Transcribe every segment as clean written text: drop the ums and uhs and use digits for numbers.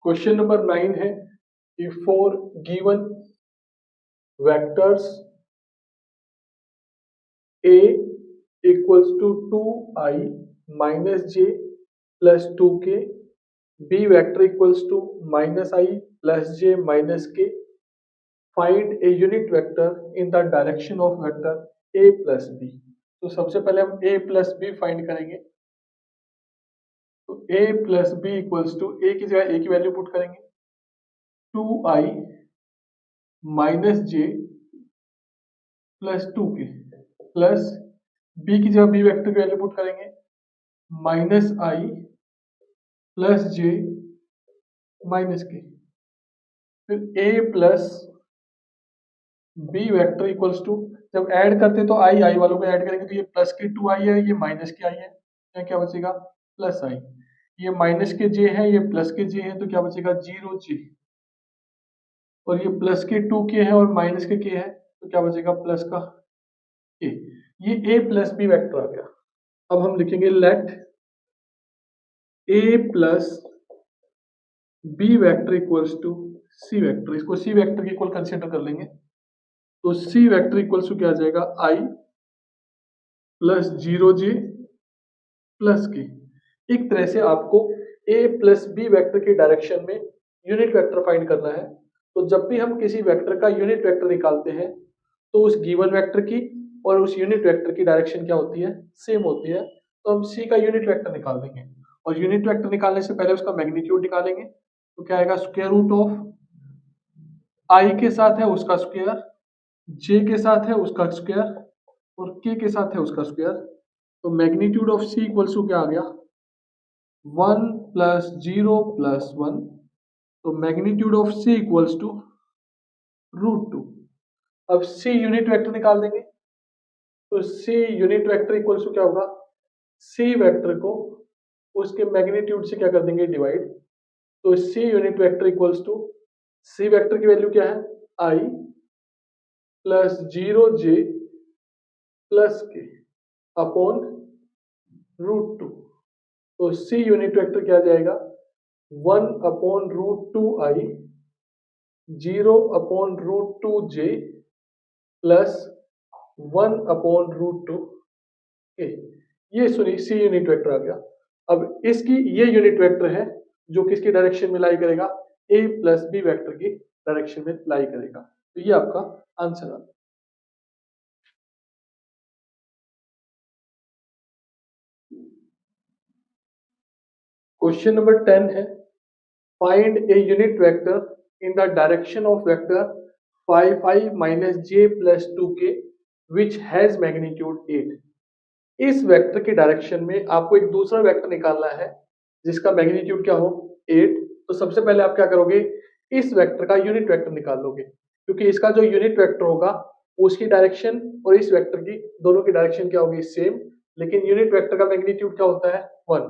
Question number 9 है कि for given vectors a equals to 2i minus j plus 2k, b vector equals to minus i plus j minus k, find a unit vector in the direction of vector a plus b। तो सबसे पहले हम a plus b find करेंगे। तो a plus b equals to a की जगह a की value put करेंगे 2i minus j plus 2k plus b की जगह b वेक्टर की वैल्यू पुट करेंगे minus i plus j minus k। फिर a plus b vector equals to, जब ऐड करते हैं तो आई वालों को ऐड करेंगे तो ये प्लस के 2i है, ये माइनस के i है, यहाँ क्या बचेगा प्लस i। ये माइनस के j है, ये प्लस के j है, तो क्या बचेगा 0j। और ये प्लस के 2k है और माइनस के k है, तो क्या बचेगा प्लस का k। ये a प्लस बी वेक्टर आ गया। अब हम लिखेंगे let a plus b vector equals to c vector. इसको सी वेक्टर के इक्वल कंसिडर कर लेंगे। तो सी वेक्टर इक्वल्स टू क्या आ जाएगा i प्लस 0j प्लस के। एक तरह से आपको a प्लस बी वेक्टर की डायरेक्शन में यूनिट वेक्टर फाइंड करना है। तो जब भी हम किसी वेक्टर का यूनिट वेक्टर निकालते हैं तो उस गिवन वेक्टर की और उस यूनिट वेक्टर की डायरेक्शन क्या होती है, सेम होती है। तो हम c का यूनिट वेक्टर निकाल देंगे और यूनिट वेक्टर निकालने से पहले उसका मैग्नीट्यूड निकालेंगे। तो क्या आएगा स्क्वायर रूट ऑफ i के साथ है उसका स्क्वायर, j के साथ है उसका स्क्वायर और k के साथ है उसका स्क्वायर। तो magnitude of c equals to क्या आ गया 1 प्लस 0 प्लस 1। तो magnitude of c equals to √2। अब c यूनिट वेक्टर निकाल देंगे। तो c unit vector equals to क्या होगा, c वेक्टर को उसके मैग्नीट्यूड से क्या कर देंगे डिवाइड। तो c unit vector equals to c vector की वैल्यू क्या है i plus 0j plus k upon √2। तो c यूनिट वेक्टर क्या आ जाएगा 1 upon √2i 0 upon √2j plus 1 upon √2k। ये सॉरी c यूनिट वेक्टर आ गया। अब इसकी ये यूनिट वेक्टर है जो किसकी डायरेक्शन में लाई करेगा, a प्लस बी वेक्टर की डायरेक्शन में लाई करेगा। तो ये आपका आंसर आता है। क्वेश्चन नंबर 10 है find a unit vector in the direction of vector 5 minus j plus 2k which has magnitude 8। इस वेक्टर की डायरेक्शन में आपको एक दूसरा वेक्टर निकालना है जिसका मैग्नीट्यूड क्या हो 8। तो सबसे पहले आप क्या करोगे, इस वेक्टर का यूनिट वेक्टर निकाल लोगे, क्योंकि इसका जो यूनिट वेक्टर होगा उसकी डायरेक्शन और इस वेक्टर की दोनों की डायरेक्शन क्या होगी सेम, लेकिन यूनिट वेक्टर का मैग्नीट्यूड क्या होता है 1।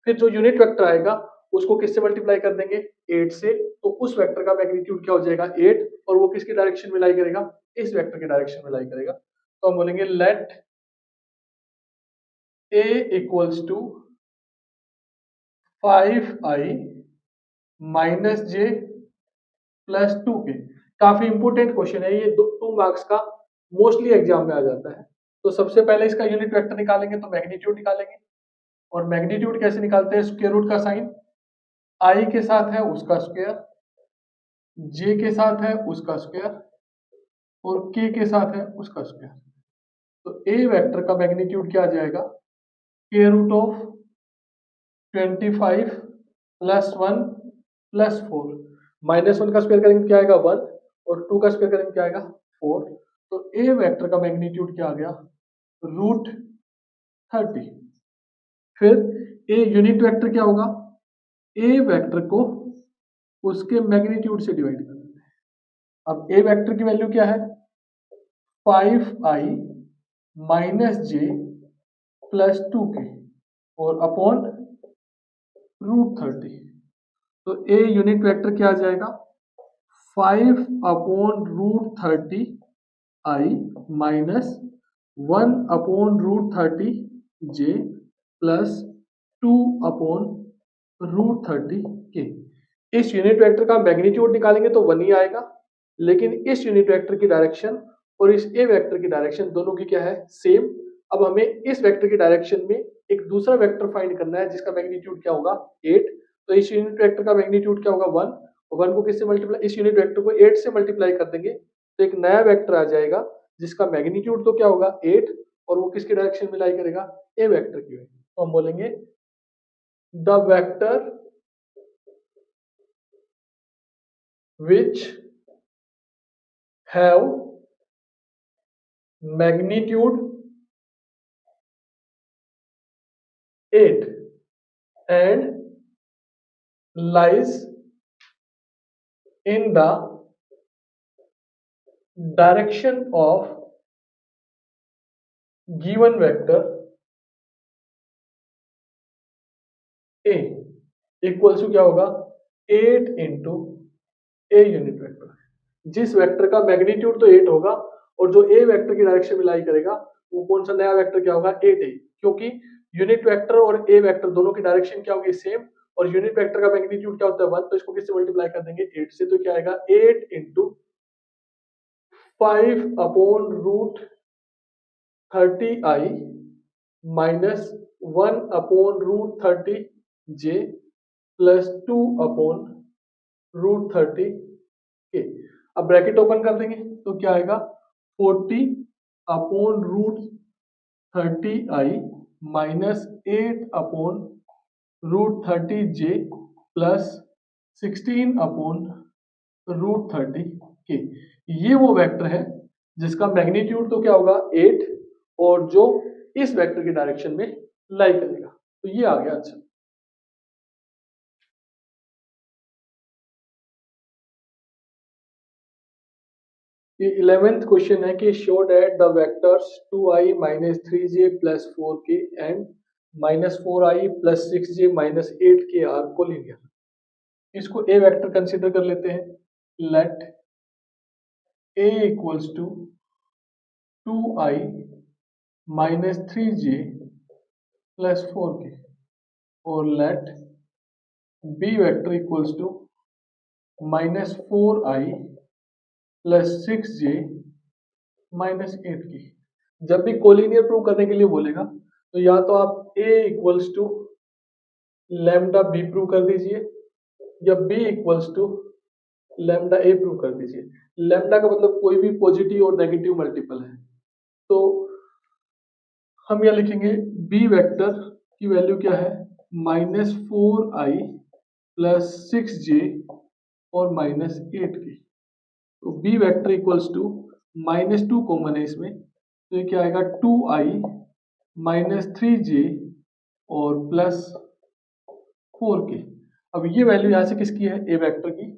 फिर जो यूनिट वेक्टर आएगा उसको किससे मल्टीप्लाई कर देंगे 8 से, तो उस वेक्टर का मैग्नीट्यूड क्या हो जाएगा 8 और वो किसकी डायरेक्शन में लाई करेगा, इस वेक्टर की डायरेक्शन में लाई करेगा। तो हम बोलेंगे let a equals to 5i minus j plus 2k। काफी इंपोर्टेंट क्वेश्चन है ये, 2 मार्क्स का मोस्टली एग्जाम में आ जाता है। तो सबसे पहले इसका यूनिट वेक्टर निकालेंगे तो मैग्नीट्यूड निकालेंगे, और मैग्नीट्यूड कैसे निकालते हैं, स्क्वायर रूट का साइन, i के साथ है उसका स्क्वायर, j के साथ है उसका स्क्वायर और k के साथ है उसका स्क्वायर। तो a वेक्टर का मैग्नीट्यूड क्या आ जाएगा square root of 25 plus 1 plus 4। Minus 1 का स्क्वायर करेंगे क्या आएगा 1 और 2 का स्क्वायर करेंगे क्या आएगा 4। तो a वेक्टर का मैग्नीट्यूड क्या आ गया √30। फिर a यूनिट वेक्टर क्या होगा, a वेक्टर को उसके मैग्नीट्यूड से डिवाइड कर देते हैं। अब a वेक्टर की वैल्यू क्या है 5i minus j plus 2k और अपॉन √30। तो a यूनिट वेक्टर क्या आ जाएगा 5 upon √30 i minus 1 upon √30 j plus 2 upon √30 k। इस यूनिट वेक्टर का मैग्नीट्यूड निकालेंगे तो 1 ही आएगा, लेकिन इस यूनिट वेक्टर की डायरेक्शन और इस ए वेक्टर की डायरेक्शन दोनों की क्या है, सेम। अब हमें इस वेक्टर की डायरेक्शन में एक दूसरा वेक्टर फाइंड करना है जिसका मैग्नीट्यूड क्या होगा, 8। तो इस यूनिट वेक्टर का मैग्नीट्यूड क्या होगा, 1। 1 को किससे मल्टीप्लाई, इस यूनिट वेक्टर को 8 से मल्टीप्लाई कर देंगे तो एक नया वेक्टर आ जाएगा जिसका मैग्नीट्यूड तो क्या होगा, 8, और वो किसकी डायरेक्शन में लाई करेगा, ए वेक्टर की। तो हम बोलेंगे the vector which have magnitude 8 and lies in the direction of given vector a equals to क्या होगा, 8 इंटू ए यूनिट वेक्टर। जिस वेक्टर का मैग्नीट्यूड तो 8 होगा और जो ए वेक्टर की डायरेक्शन में लाई करेगा वो कौन सा नया वेक्टर क्या होगा, 8 है, क्योंकि यूनिट वेक्टर और ए वेक्टर दोनों की डायरेक्शन क्या होगी, सेम, और यूनिट वेक्टर का मैग्नीट्यूड क्या होता है, 1, तो इसको किससे मल्टीप्लाई कर देंगे, 8 से। तो क्या आएगा, 8 into 5 upon root 30i minus 1 upon root 30j plus 2 upon root 30 k. अब ब्रैकेट ओपन कर देंगे तो क्या आएगा, 40 upon root 30i minus 8 upon root 30j plus 16 upon root 30 k. ये वो वेक्टर है जिसका मैग्नीट्यूड तो क्या होगा, 8, और जो इस वेक्टर की डायरेक्शन में लाई करेगा। तो ये आ गया आंसर। ये 11th क्वेश्चन है कि show that the vectors 2i minus 3j plus 4k and minus 4i plus 6j minus 8k are collinear. इसको ए वेक्टर कंसिडर कर लेते हैं। Let a equals to 2i minus 3j plus 4k और let b vector equals to minus 4i plus 6j minus 8k। जब भी collinear prove करने के लिए बोलेगा तो या तो आप a equals to lambda b prove कर दीजिए या b equals to lambda a prove कर दीजिए। लैम्डा का मतलब कोई भी पॉजिटिव और नेगेटिव मल्टीपल है। तो हम यह लिखेंगे बी वेक्टर की वैल्यू क्या है, माइनस 4i प्लस 6j और माइनस 8k। तो b vector equals to minus 2 common है इसमें, तो ये क्या आएगा, 2i माइनस 3j और प्लस 4k। अब ये वैल्यू यहाँ से किसकी है, ए वेक्टर की।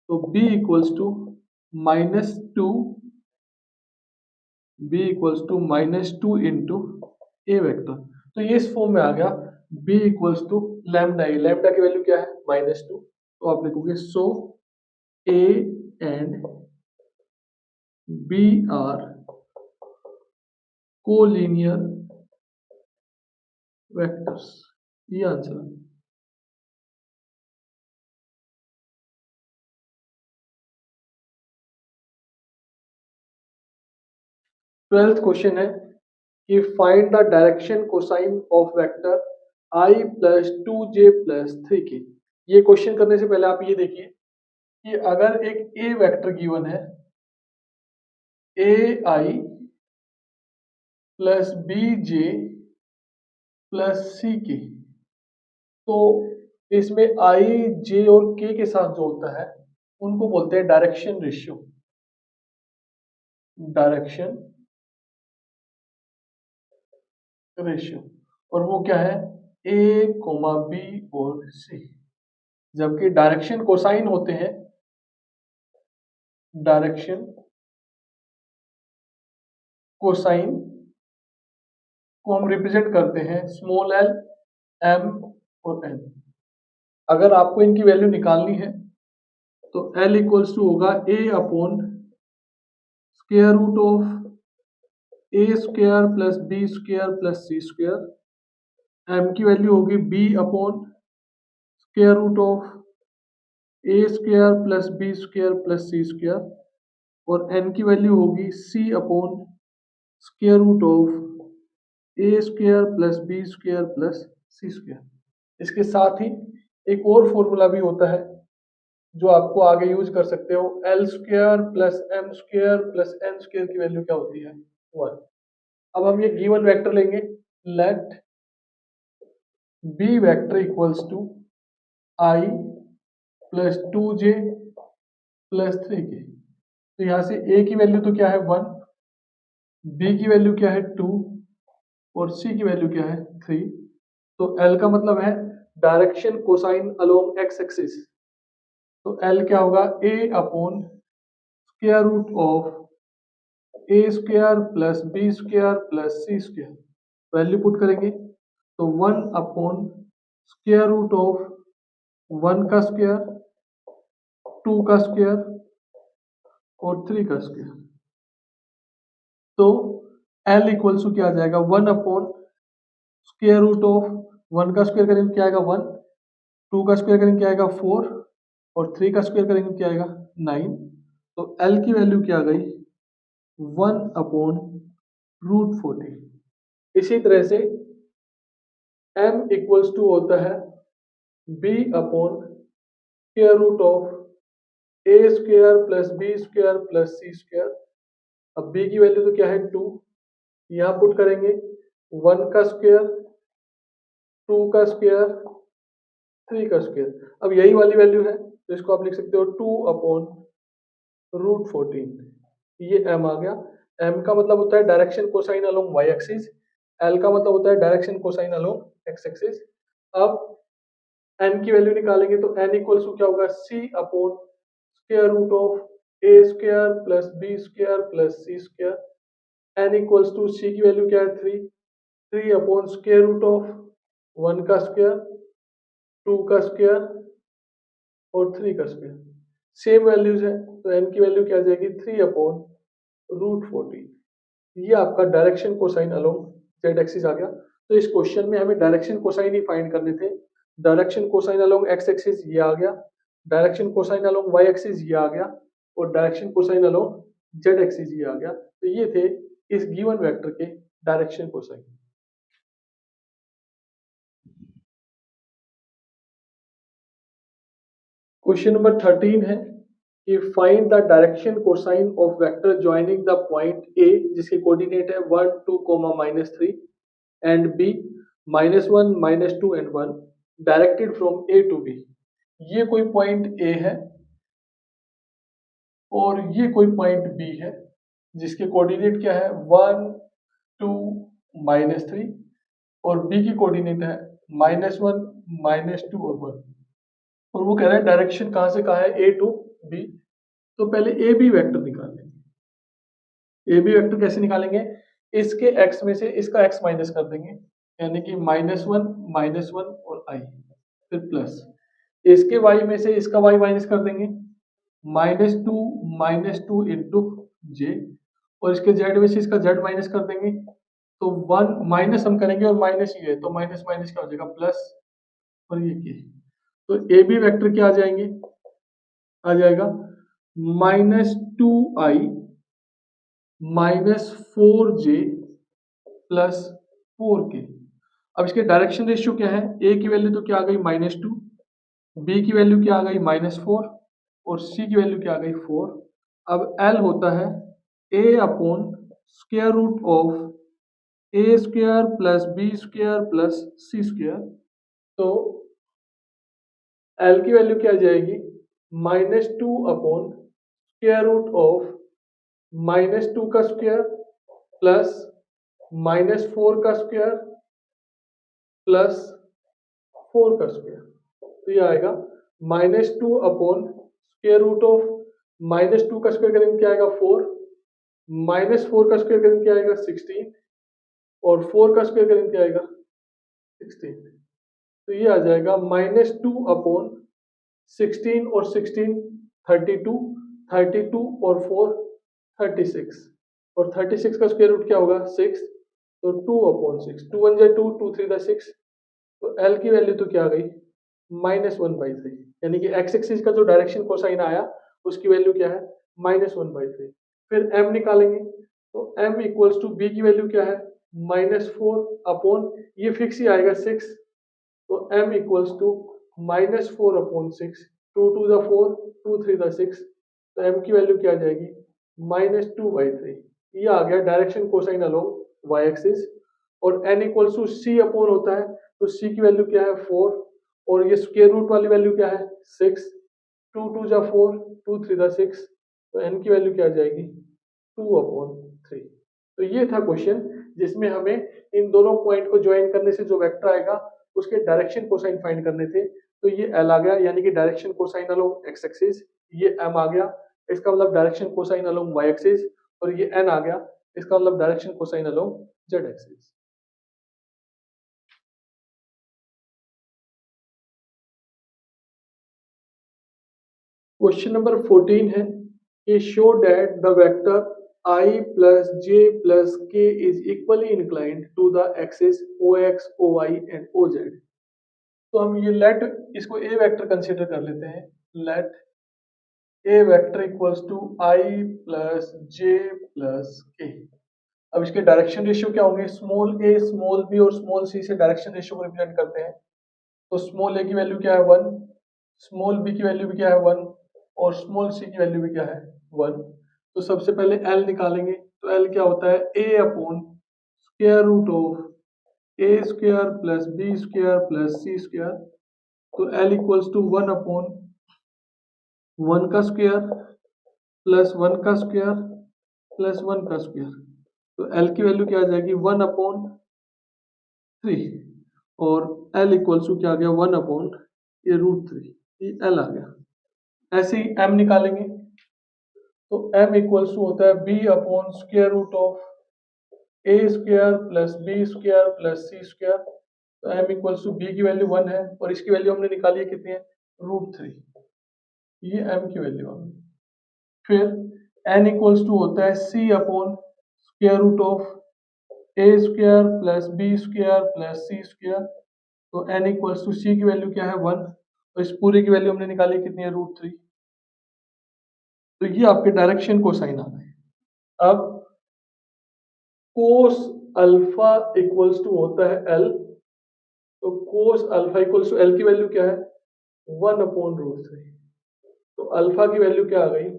तो b equals to minus 2, b equals to minus 2 into a vector. तो ये इस फॉर्म में आ गया, b equals to lambda a. Lambda की वैल्यू क्या है, -2। तो आप लिखोगे so a and b are collinear vectors. ये आंसर है। ट्वेल्थ क्वेश्चन है कि find the direction cosine of vector i plus 2j plus 3k। ये क्वेश्चन करने से पहले आप ये देखिए कि अगर एक ए वेक्टर गिवन है ai plus bj plus ck, तो इसमें i j और k के साथ जो होता है उनको बोलते हैं डायरेक्शन रेशियो। डायरेक्शन रेशियो, और वो क्या है, a, b और c। जबकि डायरेक्शन कोसाइन होते हैं, डायरेक्शन कोसाइन को हम रिप्रेजेंट करते हैं स्मॉल l, m और n। अगर आपको इनकी वैल्यू निकालनी है तो l इक्वल्स टू होगा a upon square root of a square plus b square plus c square. m की वैल्यू होगी b upon square root of a square plus b square plus c square, और n की value होगी c upon square root of a square plus b square plus c square. इसके साथ ही एक और formula भी होता है जो आपको आगे यूज कर सकते हो, l square plus m square plus n square की वैल्यू क्या होती है, 1। अब हम ये गिवन वेक्टर लेंगे, let b vector equals to i plus 2j plus 3k। तो यहाँ से a की वैल्यू तो क्या है 1, b की वैल्यू क्या है 2 और c की वैल्यू क्या है 3। तो l का मतलब है direction cosine along x axis. तो l क्या होगा a upon square root of a square plus b square plus c square. Value put करेंगे तो 1 अपॉन स्क्वायर रूट ऑफ 1 का स्क्वायर, 2 का स्क्वायर और 3 का स्क्वायर। तो L इक्वल्स टू क्या आ जाएगा 1 अपॉन स्क्वायर रूट ऑफ 1 का स्क्वायर करेंगे क्या आएगा 1, 2 का स्क्वायर करेंगे क्या आएगा 4 और 3 का स्क्वायर करेंगे क्या आएगा 9। तो L की वैल्यू क्या आ गई 1 अपॉन रूट 40। इसी तरह से M इक्वल्स टू होता है B upon square root of a square plus b square plus c square. अब b की वैल्यू तो क्या है 2, यहाँ पुट करेंगे 1 का स्क्वायर, 2 का स्क्वायर, 3 का स्क्वायर। अब यही वाली वैल्यू है तो इसको आप लिख सकते हो 2 अपॉन रूट 14। ये m आ गया। m का मतलब होता है direction cosine along y axis, l का मतलब होता है direction cosine along x axis. अब n की वैल्यू निकालेंगे तो n इक्वल्स टू क्या होगा c upon square root of a square plus b square plus c square. n equals to c की वैल्यू क्या है 3, 3 अपॉन स्क्वायर रूट ऑफ 1 का स्क्वायर, 2 का स्क्वायर और 3 का स्क्वायर। सेम वैल्यूज है तो n की वैल्यू क्या आ जाएगी 3 अपॉन रूट 14। ये आपका direction cosine along z axis आ गया। तो इस क्वेश्चन में हमें डायरेक्शन कोसाइन ही फाइंड करने थे। Direction cosine along x axis ये आ गया, direction cosine along y axis ये आ गया और direction cosine along z axis ये आ गया। तो ये थे इस गिवन वेक्टर के डायरेक्शन कोसाइन। क्वेश्चन नंबर 13 है कि find the direction cosine of vector joining the point a जिसके कोऑर्डिनेट है 1 2 -3 and b -1 -2 and 1 directed from a to B. ये कोई पॉइंट ए है और ये कोई पॉइंट बी है जिसके कोऑर्डिनेट क्या है 1 2 -3 और बी की कोऑर्डिनेट है -1 -2 और 1। और वो कह रहा है डायरेक्शन कहाँ से कहाँ है ए टू बी। तो पहले ए बी वेक्टर निकाल लेंगे। ए बी वेक्टर कैसे निकालेंगे, इसके x में से इसका x माइनस कर देंगे यानी कि -1 और i, फिर प्लस इसके y में से इसका y माइनस कर देंगे -2 इंटू जे और इसके z में से इसका z माइनस कर देंगे। तो 1 माइनस हम करेंगे और माइनस ये है तो माइनस माइनस क्या हो जाएगा प्लस और ये के। तो ए बी वेक्टर क्या आ जाएंगे, आ जाएगा -2i -4j प्लस 4k। अब इसके डायरेक्शन रेशियो क्या है, ए की वैल्यू तो क्या आ गई -2, बी की वैल्यू क्या आ गई -4 और सी की वैल्यू क्या आ गई 4। अब एल होता है a upon square root of a square plus b square plus c square. तो एल की वैल्यू क्या आ जाएगी -2 अपॉन स्क्वायर रूट ऑफ -2 का स्क्वायर प्लस -4 का स्क्वायर प्लस 4 का स्क्वायर। तो ये आएगा -2 अपॉन स्क्वायर रूट ऑफ -2 का स्क्वायर करेंगे क्या आएगा 4, -4 का स्क्वायर करेंगे क्या आएगा 16 और 4 का स्क्वायर करेंगे क्या आएगा 16। तो ये आ जाएगा -2 अपॉन 16 और 16 32, 32 और 4 36 और 36 का स्क्वायर रूट क्या होगा 6। तो 2 अपॉन 6, 2 1 जा 2, 2 3 जा 6। तो L की वैल्यू तो क्या आ गई -1/3 यानी कि एक्स एक्सिस का जो डायरेक्शन कोसाइन आया उसकी वैल्यू क्या है -1/3। फिर m निकालेंगे तो m इक्वल्स टू b की वैल्यू क्या है -4 अपॉन ये फिक्स ही आएगा 6, तो m equals to -4 upon 6, 2 two द 4, 2 3 द 6, तो m की वैल्यू क्या आ जाएगी -2/3। ये आ गया direction cosine along y axis. और n equals to c upon होता है तो c की वैल्यू क्या है 4, और ये स्क्वायर रूट वाली वैल्यू क्या है 6, 2 टू जा 4, 2 3 द 6, तो n की वैल्यू क्या आ जाएगी 2/3। तो ये था क्वेश्चन जिसमें हमें इन दोनों पॉइंट को ज्वाइन करने से जो वेक्टर आएगा उसके डायरेक्शन कोसाइन फाइंड करने थे। तो ये l आ गया यानी कि direction cosine along x axis, ये m आ गया इसका मतलब direction cosine along y axis, और ये n आ गया इसका मतलब direction cosine along z axis. Question number 14 है कि show that the vector I plus j plus k is equally inclined to the axis OX, OY and OZ। तो हम ये लेट इसको a वेक्टर कंसीडर कर लेते हैं। Let a vector equals to I plus j plus k। अब इसके direction ratio क्या होंगे, स्मॉल a स्मॉल b और स्मॉल c से डायरेक्शन रेशियो को रिप्रेजेंट करते हैं। तो स्मॉल a की वैल्यू क्या है 1, स्मॉल b की वैल्यू भी क्या है 1 और स्मॉल c की वैल्यू भी क्या है 1। तो सबसे पहले l निकालेंगे तो l क्या होता है a upon square root of a square plus b square plus c square. तो l इक्वल्स टू 1 अपॉन 1 का स्क्वायर प्लस 1 का स्क्वायर प्लस 1 का स्क्वायर। तो l की वैल्यू क्या आ जाएगी 1/3, और l इक्वल्स टू क्या आ गया 1 अपॉन ये √3, ये l आ गया। ऐसे ही m निकालेंगे तो m इक्वल्स टू होता है b upon square root of a square plus b square plus c square. तो m इक्वल्स टू b की वैल्यू 1 है और इसकी वैल्यू हमने निकाली है कितनी है √3, ये m की वैल्यू आ गई। फिर n इक्वल्स टू होता है c upon square root of a square plus b square plus c square. तो n इक्वल्स टू c की वैल्यू क्या है 1 और इस पूरे की वैल्यू हमने निकाली कितनी है √3। तो ये आपके डायरेक्शन कोसाइन आ गए। अब कोस अल्फा इक्वल्स टू होता है l, तो cos alpha equals to l की वैल्यू क्या है 1/√3। तो अल्फा की वैल्यू क्या आ गई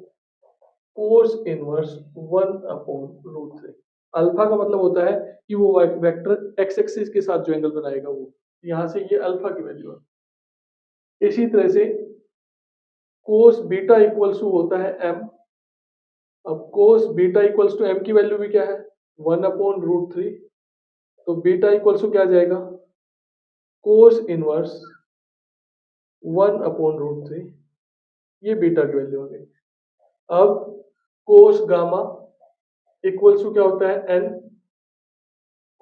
कोस इनवर्स 1/√3। अल्फा का मतलब होता है कि वो वेक्टर एक्स एक्सिस के साथ जो एंगल बनाएगा वो, यहां से ये अल्फा की वैल्यू है। इसी तरह से कोस बीटा इक्वल्स टू होता है m। अब cos beta equals to m की वैल्यू भी क्या है 1/√3। तो बीटा इक्वल्स टू क्या आ जाएगा कोस इनवर्स 1/√3, ये बीटा की वैल्यू आ गई। अब कोस गामा इक्वल्स टू क्या होता है n।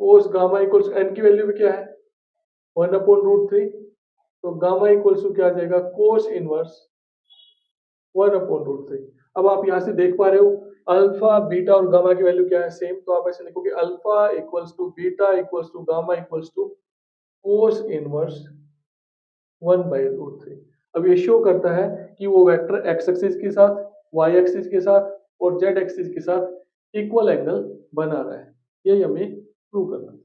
Cos gamma equals to n की वैल्यू भी क्या है 1/√3। तो गामा इक्वल्स टू क्या आ जाएगा कोस इनवर्स 1/√3। अब आप यहां से देख पा रहे हो अल्फा बीटा और गामा की वैल्यू क्या है सेम, तो आप ऐसे लिखोगे alpha equals to beta equals to gamma equals to cos inverse 1/√3। अब ये शो करता है कि वो वेक्टर एक्स एक्सिस के साथ वाई एक्सिस के साथ और जेड एक्सिस के साथ इक्वल एंगल बना रहा है। यही हमें प्रूव करना है।